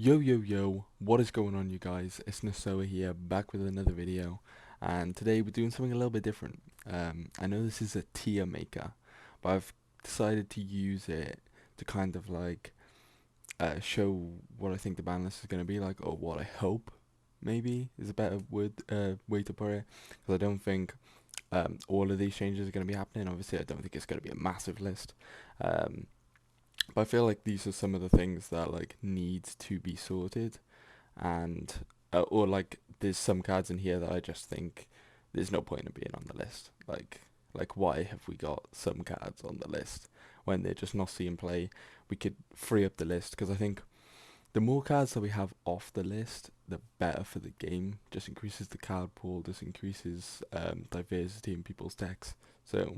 Yo yo yo, what is going on you guys? It's Nesoa here, back with another video, and today we're doing something a little bit different. I know this is a tier maker, but I've decided to use it to kind of like show what I think the ban list is going to be like, or what I hope maybe is a better way to put it, because I don't think all of these changes are going to be happening. Obviously, I don't think it's going to be a massive list. Um, but I feel like these are some of the things that like need to be sorted, and or like there's some cards in here that I just think there's no point in being on the list. Like why have we got some cards on the list when they're just not seeing play? We could free up the list because I think the more cards that we have off the list, the better for the game. Just increases the card pool, just increases diversity in people's decks. So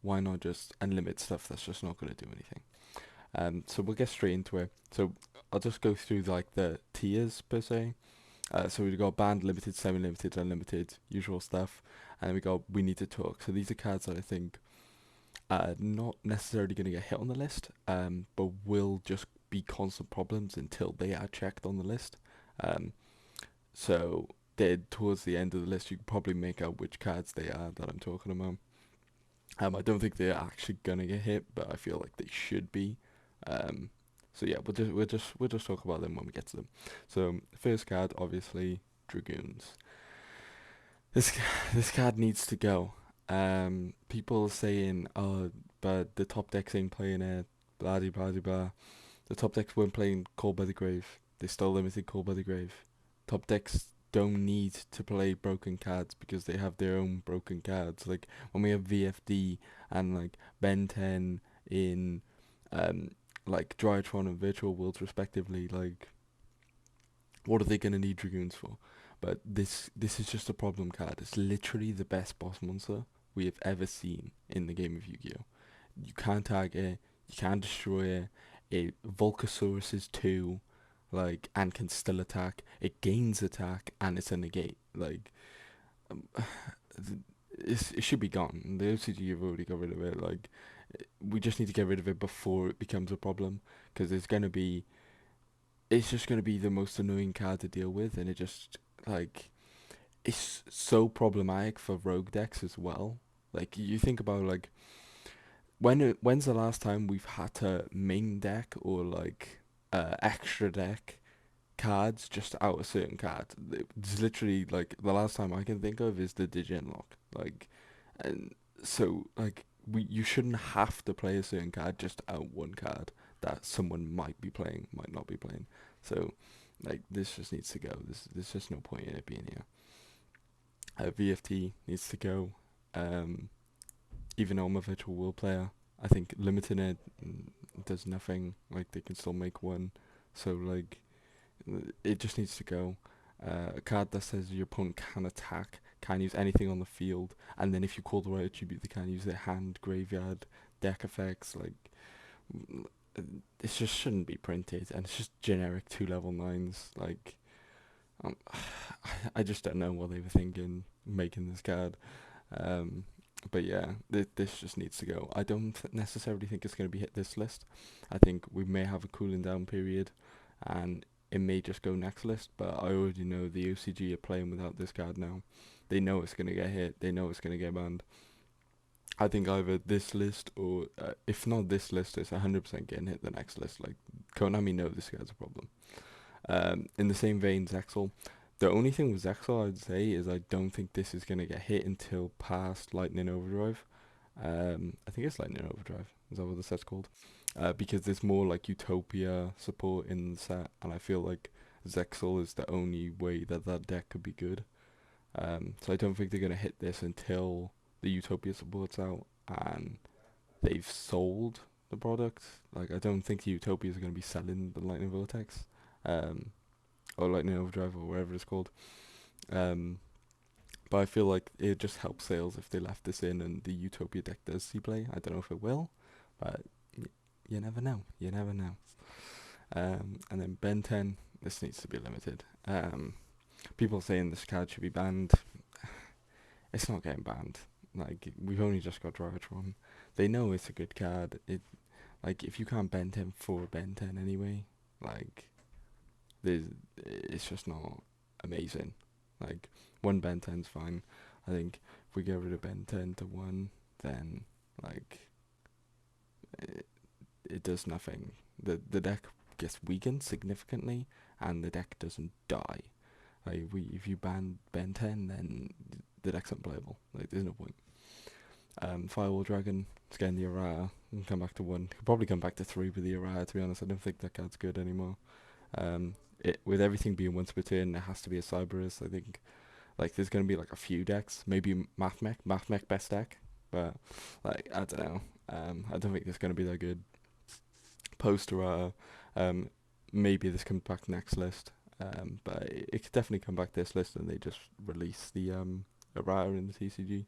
why not just unlimit stuff that's just not going to do anything? So we'll get straight into it. So I'll just go through like the tiers per se. So we've got banned, limited, semi-limited, unlimited, usual stuff, and then we need to talk. So these are cards that I think are not necessarily going to get hit on the list, but will just be constant problems until they are checked on the list. Um, so then towards the end of the list, you can probably make out which cards they are that I'm talking about. I don't think they're actually gonna get hit, but I feel like they should be. Um, so yeah, we'll just talk about them when we get to them. So first card, obviously, Dragoons. This this card needs to go. People are saying, oh, but the top decks ain't playing it. Blah blah blah blah. The top decks weren't playing Called by the Grave. They still limited Called by the Grave. Top decks don't need to play broken cards because they have their own broken cards. Like when we have VFD and like Ben 10 in like Drytron and Virtual Worlds respectively, like what are they gonna need Dragoons for? But this is just a problem card. It's literally the best boss monster we have ever seen in the game of Yu-Gi-Oh! You can't tag it, you can't destroy it. It Volcasaurus is 2, like, and can still attack. It gains attack and it's a negate. Like, um, it should be gone. The OCG have already got rid of it. Like, we just need to get rid of it before it becomes a problem, because it's just gonna be the most annoying card to deal with, and it just like it's so problematic for rogue decks as well. Like you think about like when's the last time we've had to main deck or like extra deck cards just out a certain card? It's literally like the last time I can think of is the Digenlock. Like, and so like you shouldn't have to play a certain card just out one card that someone might be playing, might not be playing. So like this just needs to go. There's just no point in it being here. VFT needs to go. Um, Even though I'm a virtual world player, I think limiting it does nothing. Like they can still make one, so like it just needs to go. A card that says your opponent can attack, can use anything on the field, and then if you call the right attribute, they can use their hand, graveyard, deck effects. Like it just shouldn't be printed, and it's just generic 2 level 9s. Like um, I just don't know what they were thinking making this card. Um, but yeah, this just needs to go. I don't necessarily think it's going to be hit this list. I think we may have a cooling down period, and it may just go next list. But I already know the OCG are playing without this card now. They know it's going to get hit. They know it's going to get banned. I think either this list or if not this list, it's 100% getting hit the next list. Like Konami know this guy's a problem. In the same vein, Zexal. The only thing with Zexal I'd say is I don't think this is gonna get hit until past Lightning Overdrive. I think it's Lightning Overdrive. Is that what the set's called? Because there's more like Utopia support in the set, and I feel like Zexal is the only way that that deck could be good. So I don't think they're gonna hit this until the Utopia support's out and they've sold the product. Like I don't think the Utopias are gonna be selling the Lightning Vortex. Um, or Lightning Overdrive or whatever it's called. Um, but I feel like it just helps sales if they left this in and the Utopia deck does see play. I don't know if it will, but you never know. You never know. And then Ben 10, this needs to be limited. People saying this card should be banned. It's not getting banned. Like we've only just got Dragoons. They know it's a good card. It like if you can't Ben 10 for Ben 10 anyway, like there's it's just not amazing. Like one Ben 10's fine. I think if we get rid of Ben 10 to one, then like it, it does nothing. The deck gets weakened significantly, and the deck doesn't die. Like if you ban Ben 10, then the deck's unplayable. Like there's no point. Firewall Dragon, it's getting the errata. Can come back to one. Could probably come back to three with the errata. To be honest, I don't think that card's good anymore. With everything being once per turn, there has to be a Cyberus. I think like there's gonna be like a few decks, maybe Mathmech best deck, but like I don't know. I don't think it's gonna be that good. Post errata, maybe this comes back next list, but it could definitely come back this list, and they just release the errata in the TCG.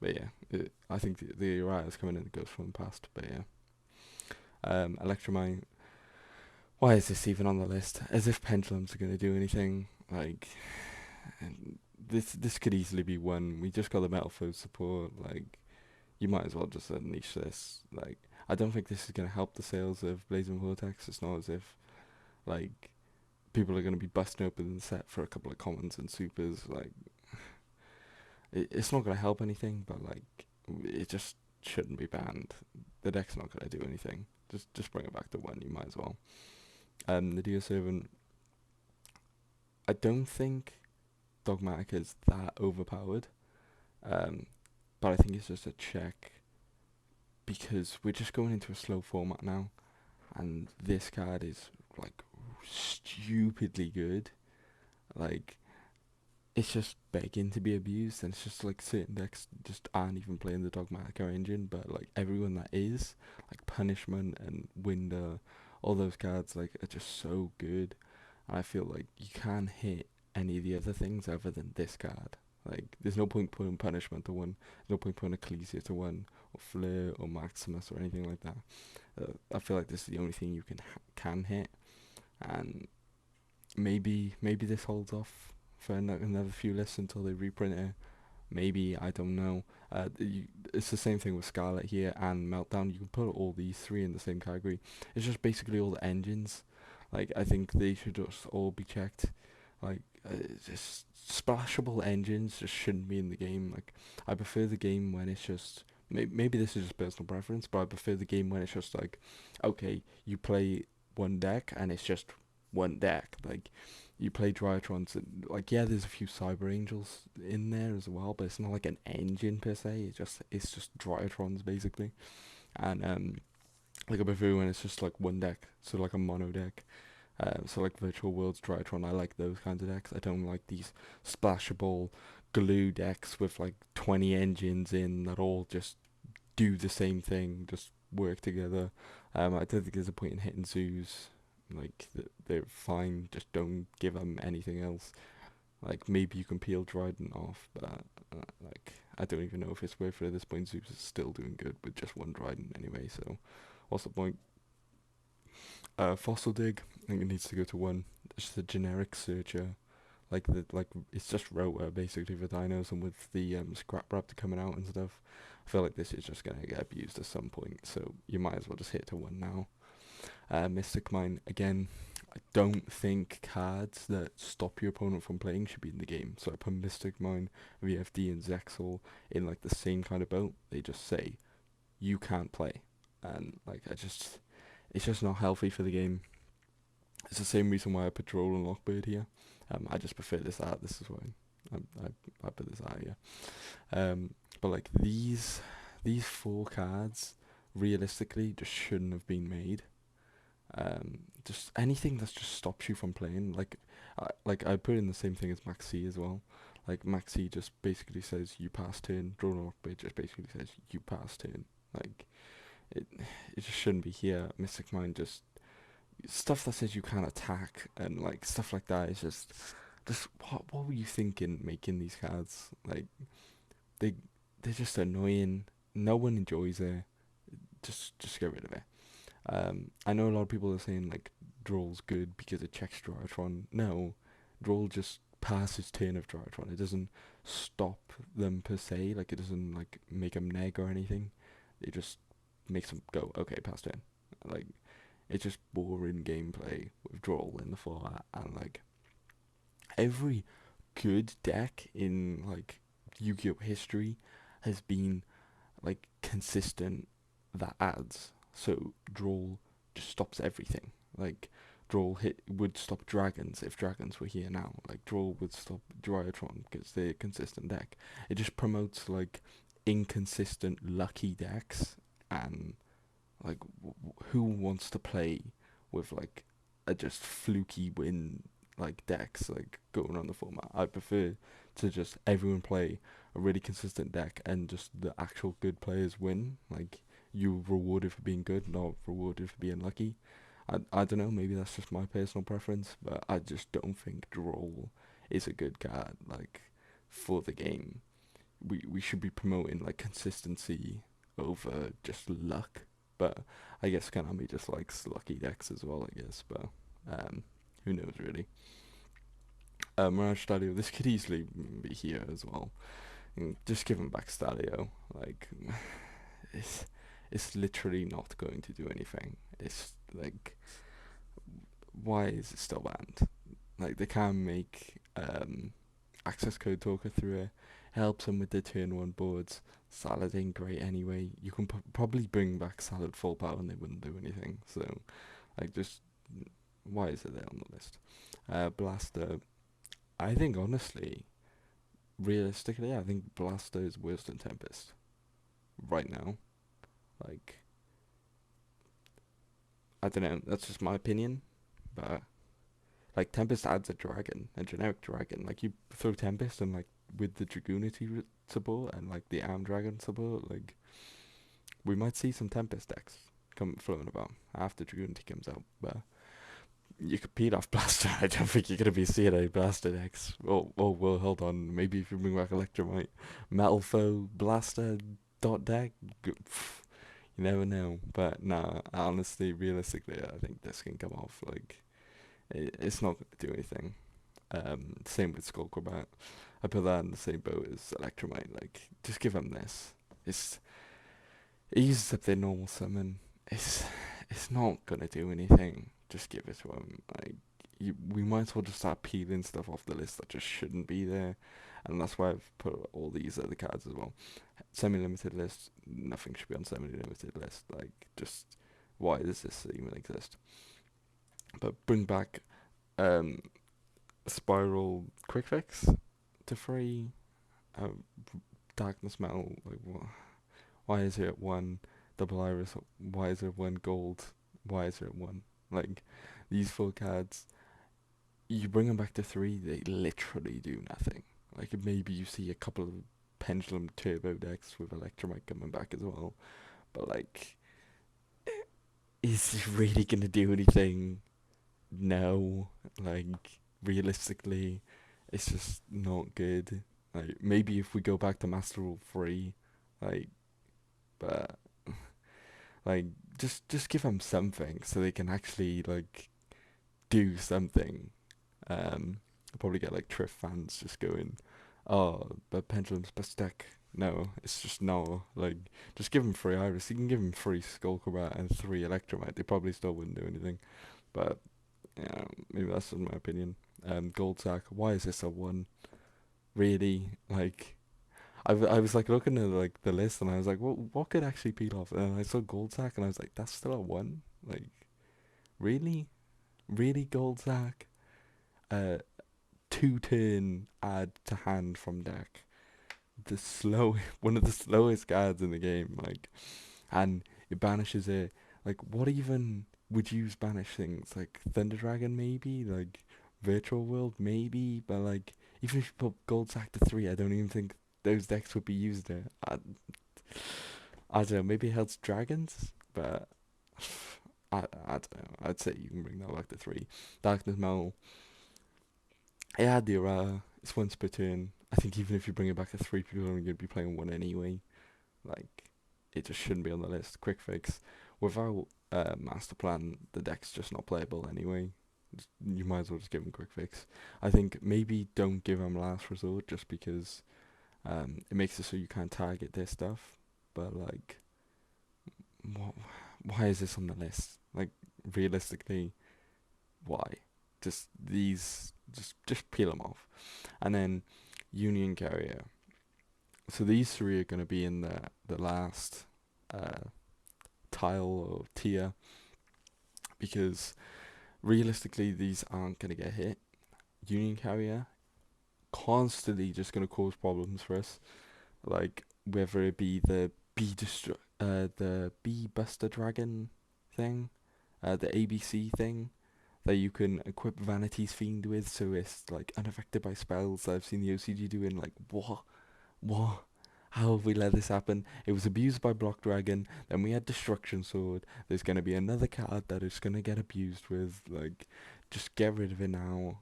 But yeah, I think the errata is coming in the Ghost from the past. But yeah, Electromine. Why is this even on the list? As if pendulums are gonna do anything. Like this could easily be one. We just got the metal food support. Like you might as well just unleash this. Like I don't think this is gonna help the sales of Blazing Vortex. It's not as if like people are gonna be busting open the set for a couple of commons and supers. Like it's not gonna help anything. But like it just shouldn't be banned. The deck's not gonna do anything. Just bring it back to one. You might as well. The Dear Servant. I don't think Dogmatic is that overpowered. But I think it's just a check because we're just going into a slow format now, and this card is like stupidly good. Like it's just begging to be abused, and it's just like certain decks just aren't even playing the Dogmatica engine, but like everyone that is, like Punishment and Winder, all those cards like are just so good, and I feel like you can't hit any of the other things other than this card. Like there's no point putting Punishment to one, there's no point putting Ecclesia to one, or Flare or Maximus or anything like that. I feel like this is the only thing you can hit, and maybe this holds off for another few lists until they reprint it. Maybe, I don't know. It's the same thing with Scarlet here and Meltdown. You can put all these three in the same category. It's just basically all the engines. Like I think they should just all be checked. Like just splashable engines just shouldn't be in the game. Like I prefer the game when it's just maybe this is just personal preference, but I prefer the game when it's just like, okay, you play one deck and it's just one deck. Like you play Dryatrons, and like yeah, there's a few Cyber Angels in there as well, but it's not like an engine per se. It's just Dryatrons basically, and like a prefer when it's just like one deck, so like a mono deck. So like Virtual Worlds, Drytron, I like those kinds of decks. I don't like these splashable glue decks with like 20 engines in that all just do the same thing, just work together. I don't think there's a point in hitting zoos. Like they're fine, just don't give them anything else. Like maybe you can peel Dryden off, but like I don't even know if it's worth it at this point. Zeus is still doing good with just one Dryden anyway, so what's the point? Fossil Dig, I think it needs to go to one. It's just a generic searcher, like it's just Rota basically for dinos, and with the Scrap Raptor coming out and stuff, I feel like this is just gonna get abused at some point. So you might as well just hit to one now. Mystic Mine again. I don't think cards that stop your opponent from playing should be in the game. So I put Mystic Mine, VFD, and Zexal in like the same kind of boat. They just say you can't play, and like it's just not healthy for the game. It's the same reason why I put Droll and Lockbird here. I just prefer this art. This is why I put this art here. But like these four cards realistically just shouldn't have been made. Just anything that just stops you from playing. I put in the same thing as Maxi as well. Like Maxi just basically says you pass turn. Draw and Lockbird just basically says you pass turn. Like it just shouldn't be here. Mystic Mind just stuff that says you can't attack and like stuff like that is just what were you thinking making these cards? Like they they're just annoying. No one enjoys it. Just get rid of it. I know a lot of people are saying like Droll's good because it checks Drytron. No, Droll just passes turn of Drytron. It doesn't stop them per se. Like it doesn't like make them neg or anything. It just makes them go okay pass turn. Like It's just boring gameplay with Droll in the format, and like every good deck in like Yu-Gi-Oh history has been like consistent that adds. So Droll just stops everything. Like Droll would stop dragons if dragons were here now. Like Droll would stop Dryatron because they're a consistent deck. It just promotes like inconsistent lucky decks, and like who wants to play with like a just fluky win like decks like going on the format? I prefer to just everyone play a really consistent deck and just the actual good players win. Like you rewarded for being good, not rewarded for being lucky. I don't know, maybe that's just my personal preference, but I just don't think Droll is a good card like for the game. We should be promoting like consistency over just luck. But I guess Konami just likes lucky decks as well, I guess. But who knows really? Mirage Stadio, this could easily be here as well. And just give him back Stadio. Like it's it's literally not going to do anything. It's like, why is it still banned? Like they can make access code talker through it. Helps them with the turn one boards. Salad ain't great anyway. You can probably bring back Salad full power and they wouldn't do anything. So, like, just why is it there on the list? Blaster. I think honestly, realistically, I think Blaster is worse than Tempest right now. Like, I don't know. That's just my opinion, but like Tempest adds a dragon, a generic dragon. Like you throw Tempest and like with the Dragoonity support and like the Arm Dragon support, like we might see some Tempest decks come floating about after Dragoonity comes out. But you could beat off Blaster. I don't think you're gonna be seeing any Blaster decks. Oh well, hold on. Maybe if you bring back Electromite, Metal Foe, Blaster dot deck. You never know. But nah, honestly, realistically, I think this can come off. Like it's not gonna do anything. Same with Skull Combat. I put that in the same boat as Electromite. Like, just give him this. It uses up their normal summon. It's not gonna do anything. Just give it to him. Like, we might as well just start peeling stuff off the list that just shouldn't be there, and that's why I've put all these other cards as well. Semi-limited list. Nothing should be on semi-limited list. Like, just why does this even exist? But bring back um Spiral Quick Fix to free. Um, Darkness Metal. Like what? Why is it one? Double Iris. Why is it one gold? Why is it one? Like these four cards. You bring them back to three, they literally do nothing. Like maybe you see a couple of Pendulum Turbo decks with Electromite coming back as well, but like, is it really gonna do anything? No. Like realistically, it's just not good. Like maybe if we go back to Master Rule 3, like, but like just give them something so they can actually like do something. I'll probably get like Triff fans just going, oh, but Pendulum's best deck. No, it's just no. Like, just give them 3 Iris. You can give them 3 Skullcrabbat and 3 Electromite. They probably still wouldn't do anything. But yeah, maybe that's just my opinion. Gold Sack. Why is this a one? Really? Like, I was like looking at like the list and I was like, what could actually peel off? And I saw Gold Sack and I was like, that's still a one. Like, really, really Gold Sack. 2-turn add to hand from deck. The slow, one of the slowest cards in the game. Like, and it banishes it. Like, what even would you banish things? Like Thunder Dragon maybe, like Virtual World maybe, but like even if you put Gold Sack to 3, I don't even think those decks would be used there. I don't know. Maybe it helps dragons, but I don't know. I'd say you can bring that back to 3. Darkness Metal. It had the errata. It's once per turn. I think even if you bring it back to 3, people are only going to be playing 1 anyway. Like, it just shouldn't be on the list. Quick fix. Without master plan, the deck's just not playable anyway. You might as well just give him quick fix. I think maybe don't give him last resort just because it makes it so you can't target their stuff. But like, why is this on the list? Like, realistically, why? Just these, just peel them off. And then Union Carrier. So these three are going to be in the last uh, tile or tier, because realistically these aren't going to get hit. Union Carrier constantly just going to cause problems for us, like whether it be the Bee Buster Dragon thing, the ABC thing that you can equip Vanity's Fiend with, so it's like unaffected by spells. I've seen the OCG doing like, what? How have we let this happen? It was abused by Block Dragon, then we had Destruction Sword. There's gonna be another card that is gonna get abused with, like, just get rid of it now.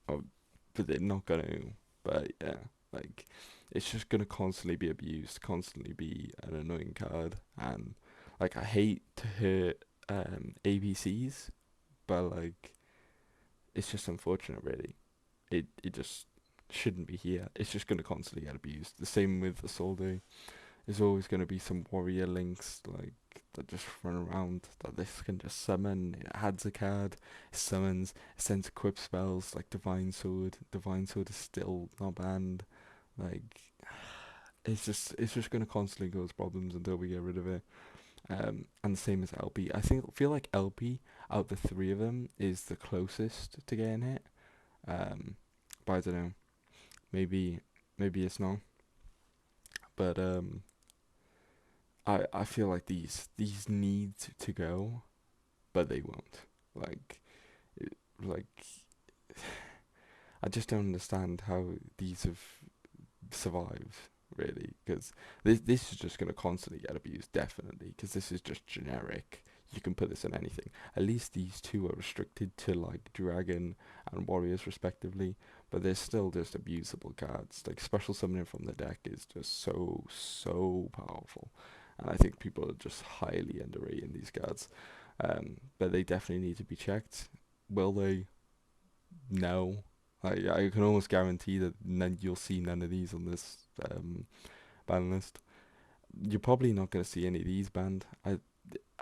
Oh, but they're not gonna. But yeah, like, it's just gonna constantly be abused, constantly be an annoying card, and like I hate to hurt ABCs, but like it's just unfortunate, really. It just shouldn't be here. It's just gonna constantly get abused. The same with Isolde. There's always gonna be some warrior links like that just run around that this can just summon. It adds a card, it summons, it sends equip spells like Divine Sword. Divine Sword is still not banned. Like it's just gonna constantly cause problems until we get rid of it. And the same as LP. Feel like LP out of the three of them is the closest to getting hit. But I don't know. Maybe it's not. But I feel like these need to go, but they won't. Like like I just don't understand how these have survived, really, because this is just going to constantly get abused, definitely, because this is just generic. You can put this in anything. At least these two are restricted to like dragon and warriors respectively, but they're still just abusable cards. Like special summoning from the deck is just so powerful, and I think people are just highly underrating these cards. But they definitely need to be checked. Will they? No. I can almost guarantee that you'll see none of these on this ban list. You're probably not going to see any of these banned.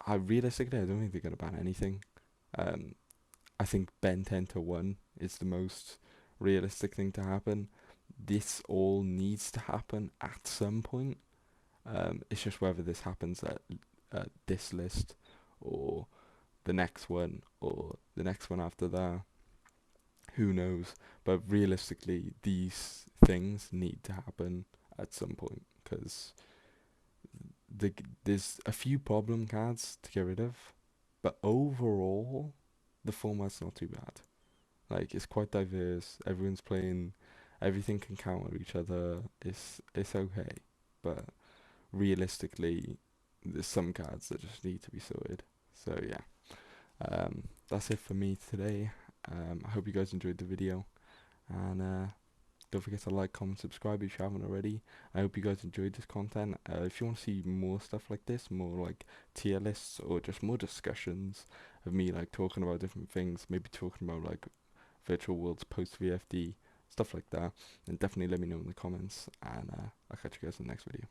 I realistically, I don't think they're going to ban anything. Um, I think Ben 10 to 1 is the most realistic thing to happen. This all needs to happen at some point. It's just whether this happens at this list or the next one or the next one after that. Who knows? But realistically, these things need to happen at some point, because there's a few problem cards to get rid of, but overall, the format's not too bad. Like it's quite diverse. Everyone's playing. Everything can counter each other. It's okay, but realistically, there's some cards that just need to be sorted. So yeah, that's it for me today. I hope you guys enjoyed the video, and don't forget to like, comment, subscribe if you haven't already. I hope you guys enjoyed this content. If you want to see more stuff like this, more like tier lists or just more discussions of me like talking about different things, maybe talking about like virtual worlds post VFD, stuff like that, then definitely let me know in the comments, and I'll catch you guys in the next video.